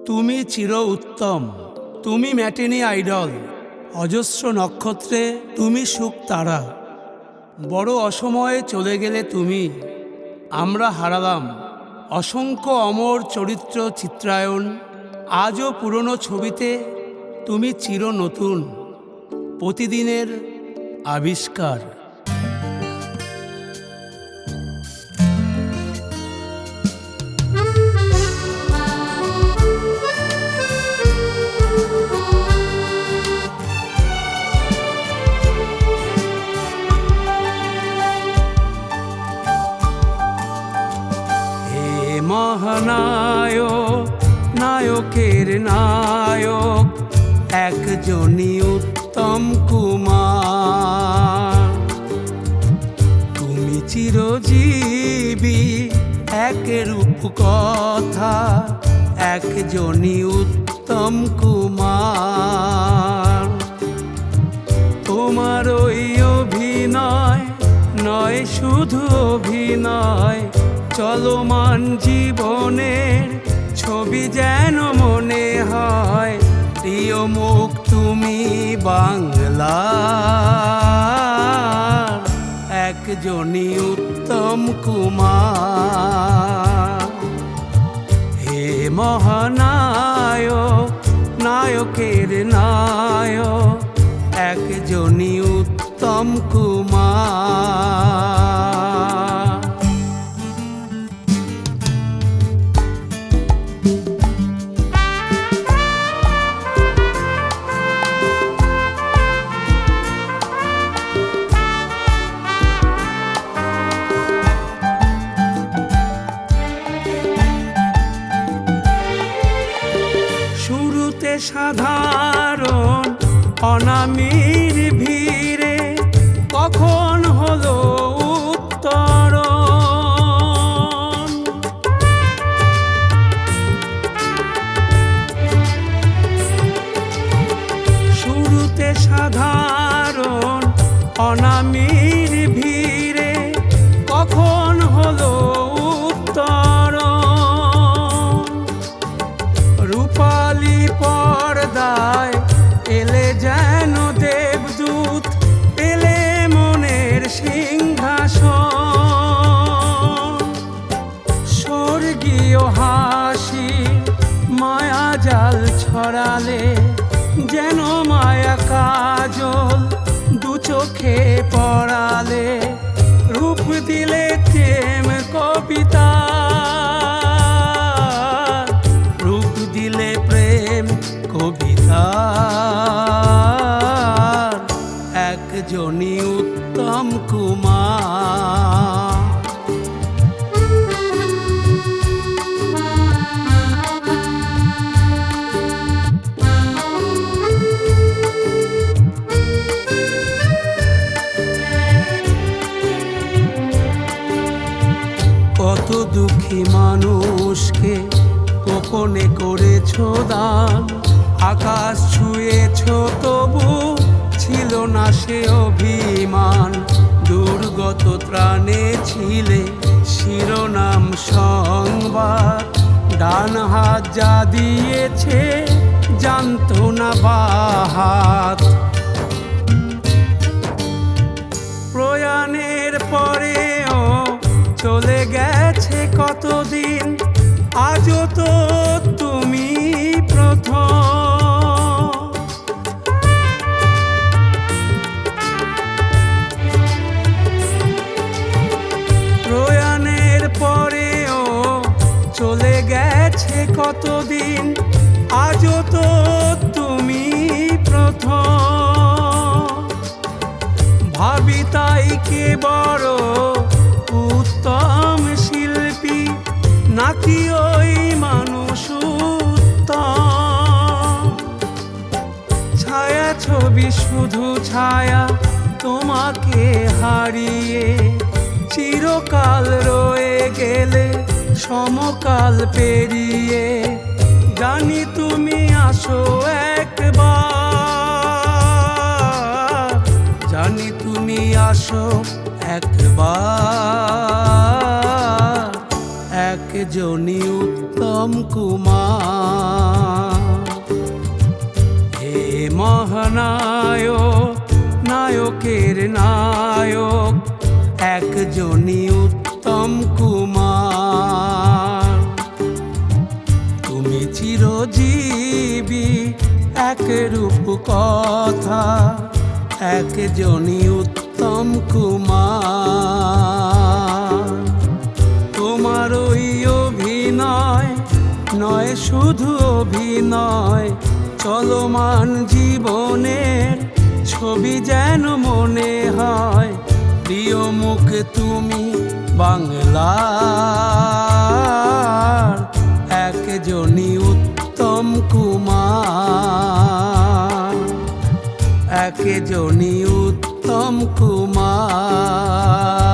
তুমি চির উত্তম, তুমি ম্যাটিনি আইডল, অজস্র নক্ষত্রে তুমি সুখ তারা। বড় অসময়ে চলে গেলে তুমি, আমরা হারালাম অসংখ্য অমর চরিত্র চিত্রায়ণ। আজও পুরনো ছবিতে তুমি চির নতুন, প্রতিদিনের আবিষ্কার। মহানায়ক, নায়কের নায়ক, একজনই উত্তম কুমার। তুমি চিরজীবী, একের রূপকথা, একজনই উত্তম কুমার। তোমার ওই অভিনয় নয় শুধু অভিনয়, চলমান জীবনের ছবি যেন মনে হয়। প্রিয় মুখ তুমি বাংলার, একজনই উত্তম কুমার। হে মহানায়ক, নায়কের নায়ক, একজনই উত্তম কুমার। শুরুতে সাধারণ অনামির ভিড়ে, কখন হলো উত্তরণ। শুরুতে সাধারণ অনামির ভিড়ে, কখন হলো উত্তরণ। রূপালী পর্দায় এলে যেন দেবদূত, এলে মনের সিংহাসন। স্বর্গীয় হাসি মায়া জাল ছড়ালে, যেন মায়া কাজল দু চোখে পড়ালে। রূপ দিলে প্রেম কবিতা, রূপ দিলে প্রেম কবিতা, একজনই উত্তম কুমার। কত দুঃখী মানুষকে গোপনে করেছো দান, আকাশ ছুঁয়েছ তবু ছিল না সে অভিমান। দুর্গত ত্রাণে ছিলে শিরোনাম সংবাদ, ডান হাত যা দিয়েছে জানতো না বাহাত। প্রয়াণের পরেও চলে গেছে কতদিন, আজও তো তুমি প্রথম। প্রয়াণের পরেও চলে গেছে কতদিন, আজও তো তুমি প্রথম। ভাবি তাই কে বড় উত্তম শিল্পী, নাকি ওই মানুষ উত্তম। ছায়া ছবি শুধু ছায়া, তোমাকে হারিয়ে চিরকাল রয়ে গেলে সমকাল পেরিয়ে। জানি তুমি আসো একবার, জানি তুমি আসো একবার, একজনই উত্তম কুমার। মহানায়ক নায়কের নায়ক একজনই উত্তম কুমার। তুমি চিরজীবী এক রূপ কথা একজনই উত্তম কুমার। তোমার ওই অভিনয় নয় শুধু অভিনয়, চলমান জীবনের ছবি যেন মনে হয়। প্রিয় মুখ তুমি বাংলার একজনই উত্তম কুমার, একজনই উত্তম কুমার।